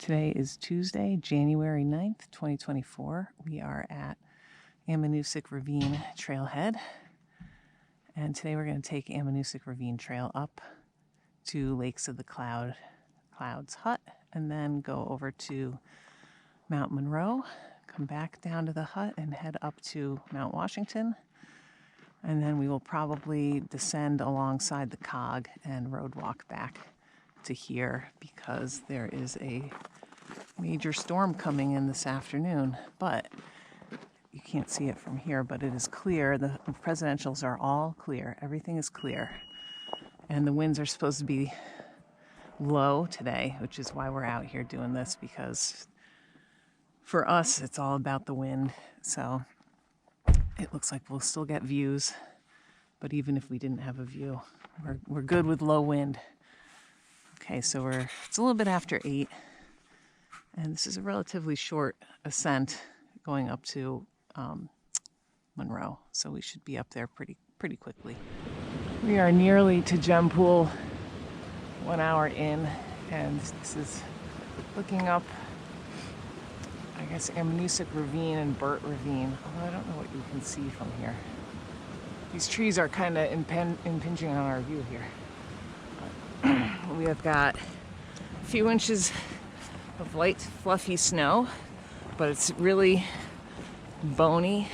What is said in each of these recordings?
Today is Tuesday, January 9th, 2024. We are at Ammonoosuc Ravine trailhead. And today we're going to take Ammonoosuc Ravine Trail up to Lakes of the Clouds Hut, and then go over to Mount Monroe, come back down to the hut and head up to Mount Washington. And then we will probably descend alongside the Cog and road walk back to here because there is a major storm coming in this afternoon. But you can't see it from here, but it is clear. The presidentials are all clear. Everything is clear. And the winds are supposed to be low today, which is why we're out here doing this, because for us, it's all about the wind. So it looks like we'll still get views. But even if we didn't have a view, we're good with low wind. Okay, so it's a little bit after 8. And this is a relatively short ascent going up to Monroe, so we should be up there pretty quickly. We are nearly to Gem Pool, 1 hour in, and this is looking up, I guess, Ammonoosuc Ravine and Burt Ravine, although I don't know what you can see from here. These trees are kind of impinging on our view here. But we have got a few inches of light, fluffy snow, but it's really bony.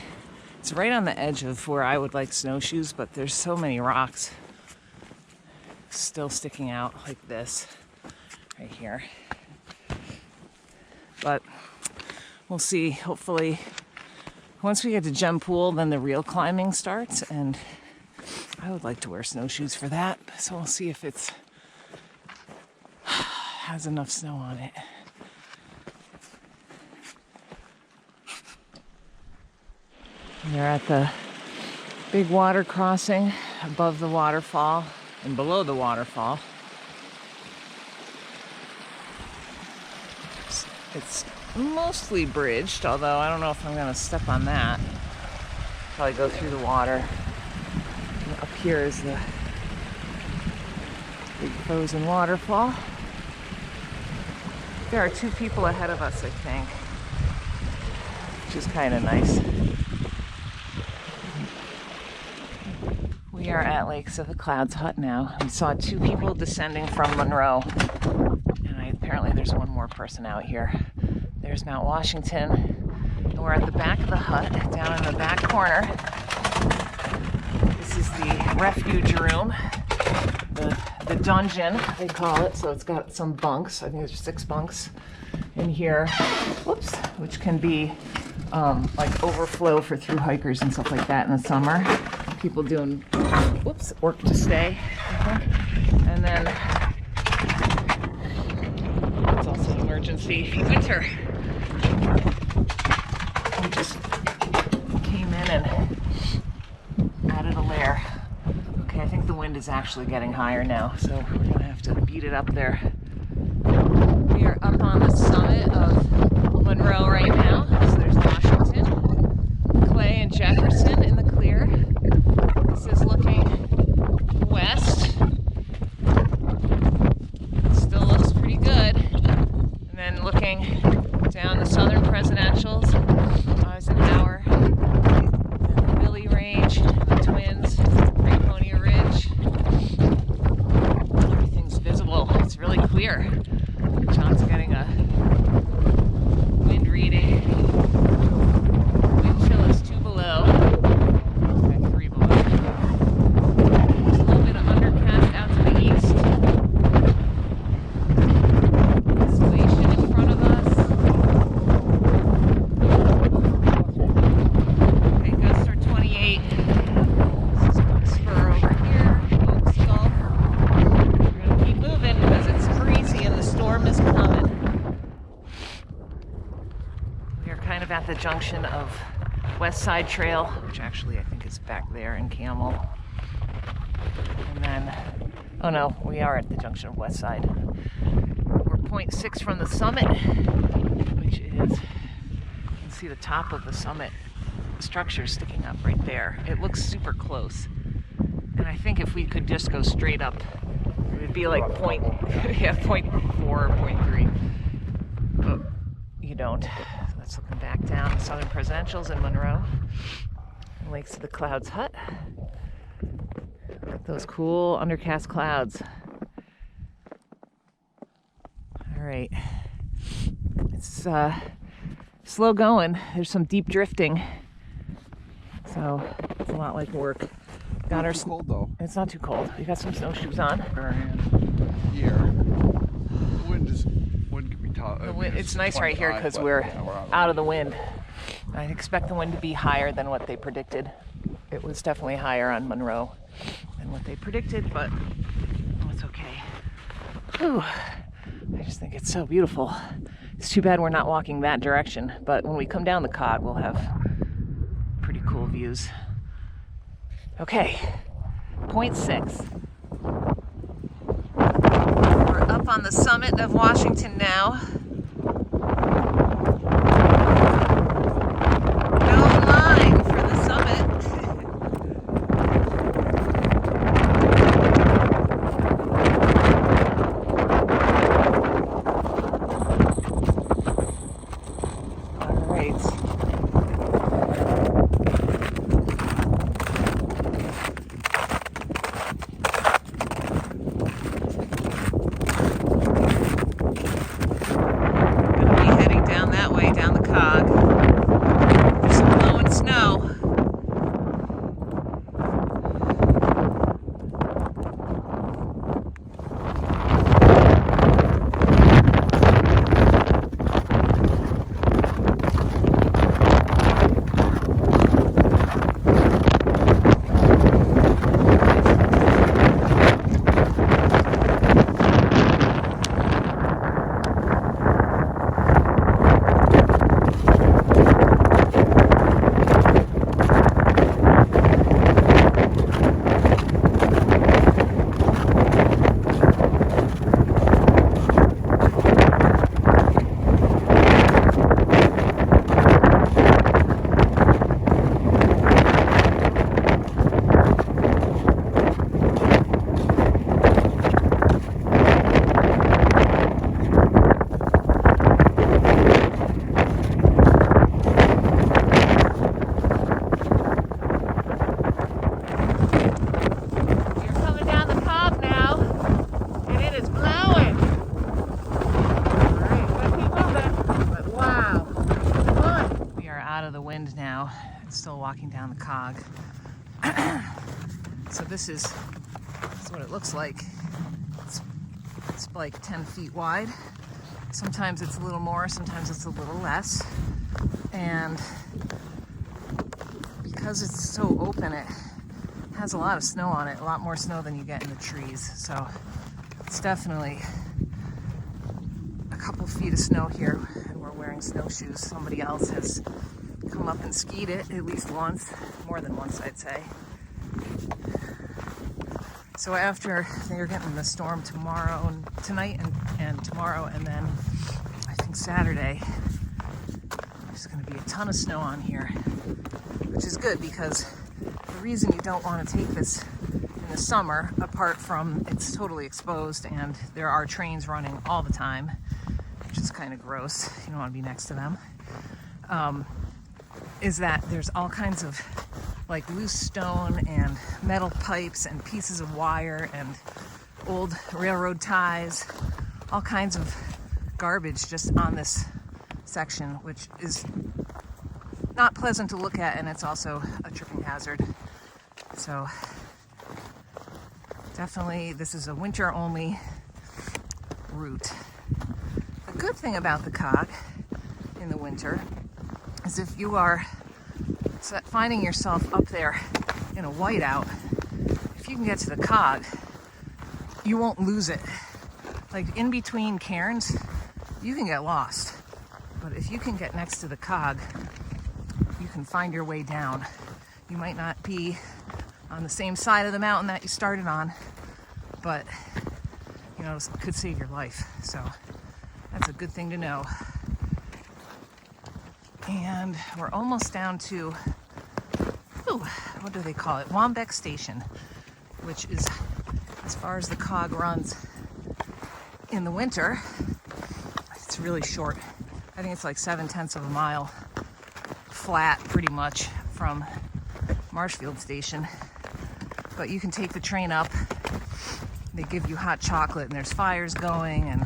It's right on the edge of where I would like snowshoes, but there's so many rocks still sticking out like this right here. But we'll see. Hopefully, once we get to Gem Pool, then the real climbing starts, and I would like to wear snowshoes for that. So we'll see if it's has enough snow on it. We're at the big water crossing above the waterfall and below the waterfall. It's mostly bridged, although I don't know if I'm going to step on that. Probably go through the water. And up here is the big frozen waterfall. There are 2 people ahead of us, I think, which is kind of nice. We are at Lakes of the Clouds Hut now. We saw 2 people descending from Monroe, and apparently there's one more person out here. There's Mount Washington, and we're at the back of the hut, down in the back corner. This is the refuge room, the dungeon, they call it. So it's got some bunks. I think there's 6 bunks in here, whoops, which can be like overflow for through hikers and stuff like that in the summer. People doing, work to stay, I think. And then it's also an emergency winter. We just came in and added a layer. Okay, I think the wind is actually getting higher now, so we're gonna have to beat it up there. We are up on the summit of Monroe right now. So there's Washington, Clay, and Jefferson in the clear. This is looking west. Still looks pretty good. And then looking down the southern presidentials, Eisenhower, and the Billy Range, the Twins, Great Pony Ridge. Everything's visible. It's really clear. John's getting a wind reading. Wind chill is 2 below. Okay, 3 below. There's a little bit of undercast out to the east. Installation in front of us. Okay, gusts are 28. This is Oak Spur over here, Oak Skull. We're gonna keep moving because it's breezy and the storm is coming. We are kind of at the junction of West Side Trail, which actually I think is back there in Camel. And then, oh no, we are at the junction of West Side. We're 0.6 from the summit, which is, you can see the top of the summit structure sticking up right there. It looks super close. And I think if we could just go straight up, it would be like 0.4 or 0.3. don't. So that's looking back down the Southern Presidentials in Monroe. Lakes of the Clouds Hut. Look at those cool undercast clouds. All right. It's slow going. There's some deep drifting. So it's a lot like work. Got our cold though. It's not too cold. We got some snowshoes on. Here. The wind can be tough. It's nice right here because we're out of the wind. I expect the wind to be higher than what they predicted. It was definitely higher on Monroe than what they predicted, but it's okay. Whew. I just think it's so beautiful. It's too bad we're not walking that direction, but when we come down the Cog, we'll have pretty cool views. Okay, 0.6. We're up on the summit of Washington now. Now, still walking down the Cog. So this is what it looks like. It's like 10 feet wide. Sometimes it's a little more, sometimes it's a little less. And because it's so open, it has a lot of snow on it, a lot more snow than you get in the trees. So it's definitely a couple feet of snow here, and we're wearing snowshoes. Somebody else has come up and skied it at least once, more than once I'd say. So after they're getting the storm tonight and tomorrow, and then I think Saturday, there's going to be a ton of snow on here, which is good because the reason you don't want to take this in the summer, apart from it's totally exposed and there are trains running all the time, which is kind of gross. You don't want to be next to them. Is that there's all kinds of like loose stone and metal pipes and pieces of wire and old railroad ties, all kinds of garbage just on this section, which is not pleasant to look at, and it's also a tripping hazard. So definitely this is a winter only route. The good thing about the Cog in the winter is if you are finding yourself up there in a whiteout, if you can get to the Cog, you won't lose it. Like in between cairns, you can get lost. But if you can get next to the Cog, you can find your way down. You might not be on the same side of the mountain that you started on, but you know, it could save your life. So that's a good thing to know. And we're almost down to, what do they call it? Wambeck Station, which is as far as the Cog runs in the winter. It's really short. I think it's like 7/10 of a mile flat pretty much from Marshfield Station. But you can take the train up. They give you hot chocolate and there's fires going, and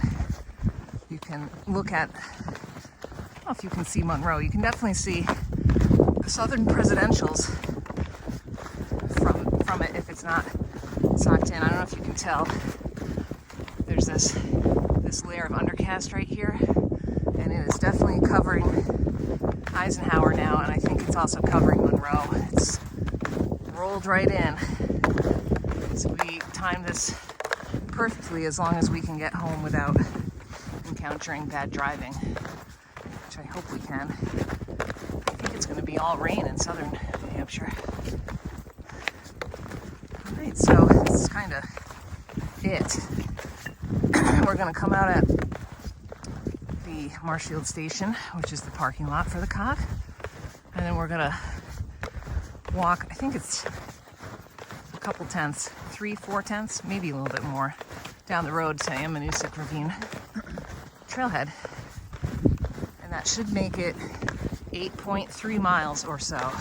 you can look at, I don't know if you can see Monroe. You can definitely see the Southern presidentials from it if it's not socked in. I don't know if you can tell. There's this layer of undercast right here, and it is definitely covering Eisenhower now, and I think it's also covering Monroe. It's rolled right in. So we timed this perfectly as long as we can get home without encountering bad driving, which I hope we can. I think it's going to be all rain in southern New Hampshire. Alright, so this is kind of it. We're going to come out at the Marshfield Station, which is the parking lot for the Cog, and then we're going to walk, I think it's a couple tenths, 3-4 tenths, maybe a little bit more, down the road to Ammonoosuc Ravine trailhead. And that should make it 8.3 miles or so.